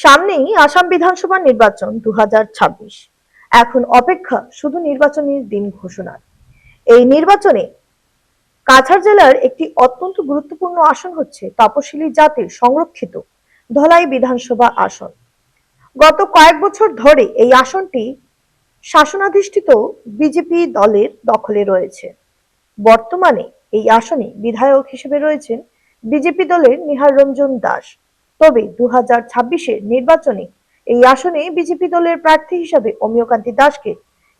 সামনেই আসাম বিধানসভা নির্বাচন 2026। এখন অপেক্ষা শুধু নির্বাচনের দিন ঘোষণার। এই নির্বাচনে কাছাড় জেলার একটি অত্যন্ত গুরুত্বপূর্ণ আসন হচ্ছে তপশিলি জাতির সংরক্ষিত ধলাই বিধানসভা আসন। গত কয়েক বছর ধরে এই আসনটি শাসনাধিষ্ঠিত বিজেপি দলের দখলে রয়েছে। বর্তমানে এই আসনে বিধায়ক হিসেবে রয়েছেন বিজেপি দলের নিহার রঞ্জন দাস। তবে 2026-এর নির্বাচনে এই আসনে বিজেপি দলের প্রার্থী হিসেবে অমিয়কান্তি দাসকে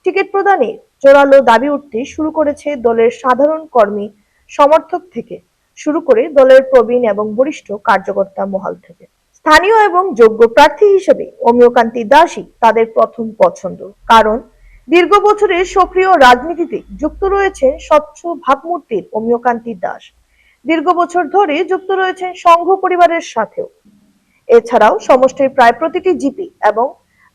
টিকিট প্রদানের জোরালো দাবি উঠতে শুরু করেছে দলের সাধারণ কর্মী সমর্থক থেকে শুরু করে দলের প্রবীণ এবং বরিষ্ঠ কার্যকর্তা মহল থেকে। স্থানীয় এবং যোগ্য প্রার্থী হিসেবে অমিয়কান্তি দাসই তাদের প্রথম পছন্দ, কারণ দীর্ঘ বছরের সক্রিয় রাজনীতিতে যুক্ত রয়েছে স্বচ্ছ ভাবমূর্তির অমিয়কান্তি দাস। দীর্ঘ বছর ধরে যুক্ত রয়েছেন সংঘ পরিবারের সাথেও। এছাড়াও সমষ্টির প্রায় প্রতিটি জিপি এবং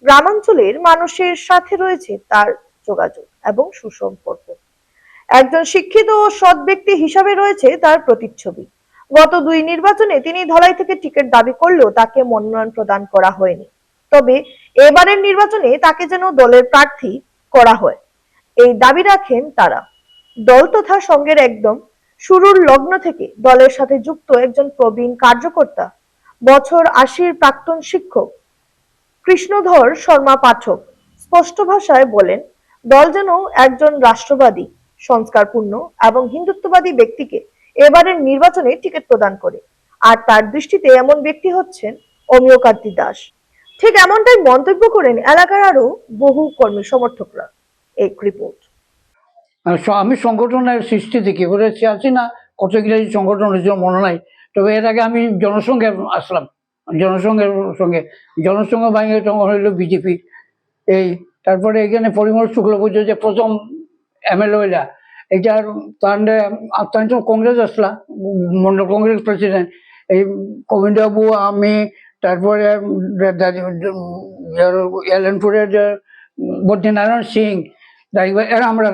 গ্রামাঞ্চলের মানুষের সাথে রয়েছে তার যোগাযোগ এবং সুসম্পর্ক। একজন শিক্ষিত ও সৎ ব্যক্তি হিসাবে রয়েছে তার প্রতিচ্ছবি। গত 2 নির্বাচনে তিনি ধলাই থেকে টিকিট দাবি করলেও তাকে মনোনয়ন প্রদান করা হয়নি। তবে এবারের নির্বাচনে তাকে যেন দলের প্রার্থী করা হয়, এই দাবি রাখেন তারা। দল তথা সংঘের একদম শুরুর লগ্ন থেকে দলের সাথে যুক্ত একজন প্রবীণ কার্যকর্তা, বছর 80-র প্রাক্তন শিক্ষক কৃষ্ণধর শর্মা পাঠক স্পষ্ট ভাষায় বলেন, দল যেন একজন রাষ্ট্রবাদী, সংস্কারপূর্ণ এবং হিন্দুত্ববাদী ব্যক্তিকে এবারের নির্বাচনে টিকিট প্রদান করে। আর তার দৃষ্টিতে এমন ব্যক্তি হচ্ছেন অমিয়কান্তি দাস। ঠিক এমনটাই মন্তব্য করেন এলাকার আরো বহু কর্মী সমর্থকরা। এই রিপোর্ট। আমি সংগঠনের সৃষ্টি থেকে বলেছি আছি না, কতগুলো সংগঠন হয়েছিল মনে নাই। তবে এর আগে আমি জনসংঘে আসলাম, জনসংঘ ভাঙে তখন হইল বিজেপি। তারপরে এখানে পরিমল শুক্লবৈদ্য যে প্রথম এমএলএ, এটার তার কংগ্রেস আসলা, মন্ডল কংগ্রেস প্রেসিডেন্ট এই গোবিন্দবাবু, আমি, তারপরে এলএনপুরের বদ্রীনারায়ণ সিং, এরা আমরা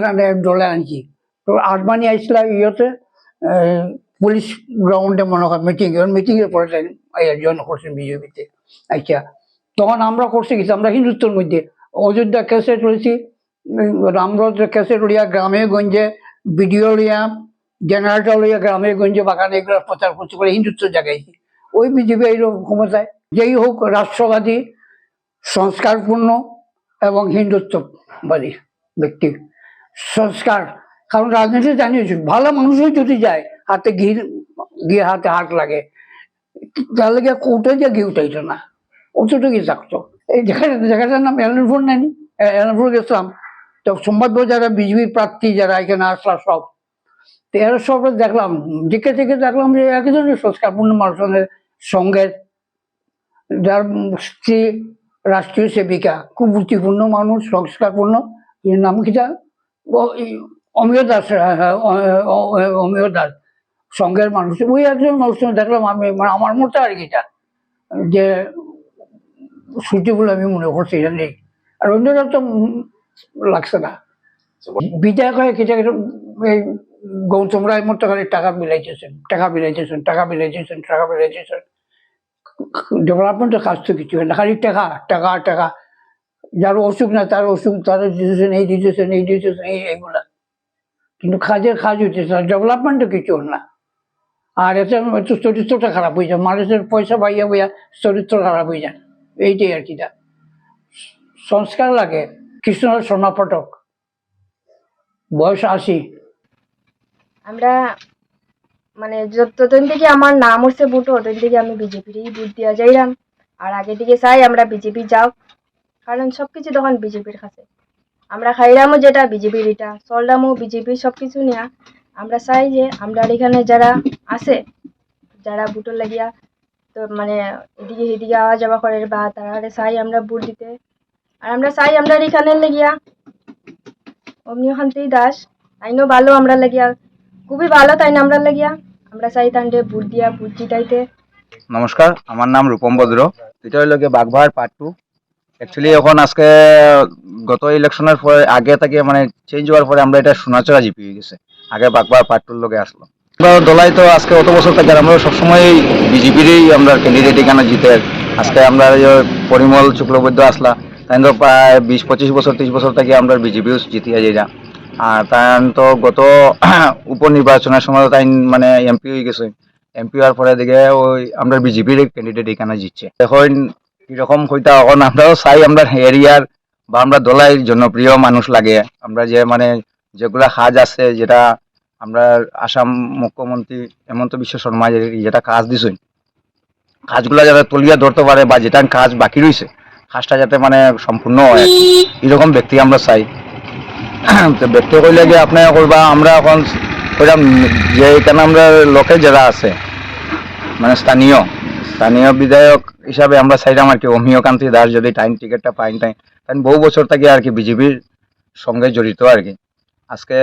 দলে আনছি। তো আটমানি আইসলা ইয়েতে পুলিশ গ্রাউন্ডে মনে হয় মিটিংয়ের পরে জয়েন করছেন বিজেপিতে। আচ্ছা, তখন আমরা করছি কিছু, আমরা হিন্দুত্বর মধ্যে অযোধ্যা ক্যাসেট রয়েছি, রামরথ ক্যাসেট লইয়া গ্রামে গঞ্জে, ভিডিও লইয়া, জেনারেটর লইয়া গ্রামে গঞ্জে বাগানে এগুলো প্রচার করতে করে হিন্দুত্ব জাগাইছি। ওই বিজেপি এই ক্ষমতায়। যেই হোক, রাষ্ট্রবাদী, সংস্কারপূর্ণ এবং হিন্দুত্ববাদী ব্যক্তি, সংস্কার। কারণ রাজনীতি জানিয়েছি, ভালো মানুষও যদি যায় হাতে গিয়ে হাতে হাত লাগে, তার লেগে কোর্টে যে ঘি উঠাইতো না, অতটুকুই থাকতো। এই জায়গাটার নাম এলএনপুর নেই, এলএনপুর গেছিলাম। তো সংবাদ যারা বিজেপির প্রার্থী যারা এখানে আসলা সব, তো এরা সব দেখলাম, দিকে থেকে দেখলাম যে একই ধরনের সংস্কারপূর্ণ মানুষের সঙ্গের, যার স্ত্রী রাষ্ট্রীয় সেবিকা, খুব বুদ্ধিপূর্ণ মানুষ, সংস্কারপূর্ণ। নাম কিটা অমিয় দাস, অমিয় দাস সঙ্গের মানুষ। ওই একজন মানুষ দেখলাম আমি, মানে আমার মতো আর কিটা যে সূর্য বলে আমি মনে করছি এটা নেই। আর অন্যরা তো লাগছে না। বিধায়ক হয় কিটা এই গৌতম রায় মতো খালি টাকা বিলাইতেছেন। ডেভেলপমেন্টের কাজ তো কিছু হয় না, খালি টাকা টাকা টাকা। যার অসুখ না তার অসুখ, তারা দিতেছেন এইগুলা, কিন্তু কাজের কাজ হইতেছে না, ডেভেলপমেন্টও কিছু না। আর এতে চরিত্রটা খারাপ হয়ে যায়, মানুষের পয়সা পাইয়া বইয়া চরিত্র খারাপ হয়ে যায়। এইটাই আর কি। সংস্কার লাগে। কৃষ্ণধর শর্মা পাঠক, বয়স 80। আমরা মানে যতদিন থেকে আমার নাম হচ্ছে বুটো, ওদিন থেকে আমি বিজেপিরই ভোট দিয়া যাইলাম। আর আগে থেকে চাই আমরা বিজেপি যাও, কারণ সবকিছু তখন বিজেপির কাছে। আমরা খাইলামও যেটা বিজেপির, এটা চললামও বিজেপির, সবকিছু নিয়ে আমরা চাই যে আমরা এখানে যারা আছে, যারা বুটোর লাগিয়া তো মানে এদিকে সেদিকে আওয়া যাওয়া করে বা তারা চাই আমরা ভোট দিতে। আর আমরা চাই আমরা এখানে লাগিয়া অমিয়কান্তি দাস তাইনও ভালো, আমরা লাগিয়া খুবই ভালো, তাই না আমরা লাগিয়া আমরা চাই তান্ডে ভোট দিয়া ভোট জিতাইতে। নমস্কার, আমার নাম রূপম বদ্র। এটা হইল গিয়ে বাগবাহার পার্ট 2। অ্যাকচুয়ালি এখন আজকে গত ইলেকশনের পরে আগে থেকে মানে চেঞ্জ হওয়ার পরে আমরা এটা সোনাচড়া জিপি হয়ে গেছে। আগে বাগবাহার পার্ট 2 লগে আসলো। আমরা দলাই তো আজকে অত বছর থেকে আমরা সবসময় বিজেপিরই আমরা ক্যান্ডিডেট এখানে জিতে আজকে আমরা এই যে পরিমল শুক্লবৈদ্য আসলা তাই তো প্রায় 20-25 বছর 30 বছর থেকে আমরা বিজেপিও জিতিয়া যাই আর তাই তো গত উপনির্বাচনের সময় তাই মানে এমপি হয়ে গেছে এমপি হওয়ার পরে দিকে ওই আমরা বিজেপির ক্যান্ডিডেট এখানে জিতছে এখন কিরকম হইতা এখন আমরাও চাই আমরা এরিয়ার বা আমরা দলাই জনপ্রিয় মানুষ লাগে আমরা যে মানে যেগুলা কাজ আছে যেটা আমরা আসাম মুখ্যমন্ত্রী হেমন্ত বিশ্ব শর্মা যেটা কাজ দিছেন কাজগুলা যাতে তুলিয়া ধরতে পারে বা যেটা কাজ বাকি রয়েছে কাজটা যাতে মানে সম্পূর্ণ হয় আর কি। এরকম ব্যক্তি আমরা চাই তো ব্যক্তি কইলে যে আপনি কইবা আমরা এখন কইলাম যে এখানে আমরা লোকে যারা আছে মানে স্থানীয় বিধায়ক হিসাবে আমরা চাইলাম আর কি অমিয়কান্তি দাস যদি টাইম টিকিটটা পাইন তাই কারণ বহু বছর থেকে আর কি বিজেপির সঙ্গে জড়িত আর কি আজকে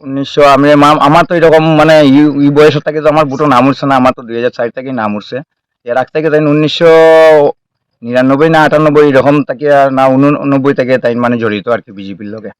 1900 আমার তো এরকম মানে এই বয়সের থেকে তো আমার বুটো নাম উঠছে না আমার তো 2004 থেকে নাম উঠছে এর আগ থেকে তাই 1999 না 98 এরকম থেকে না 89 থেকে তাই মানে জড়িত আর কি বিজেপির লগে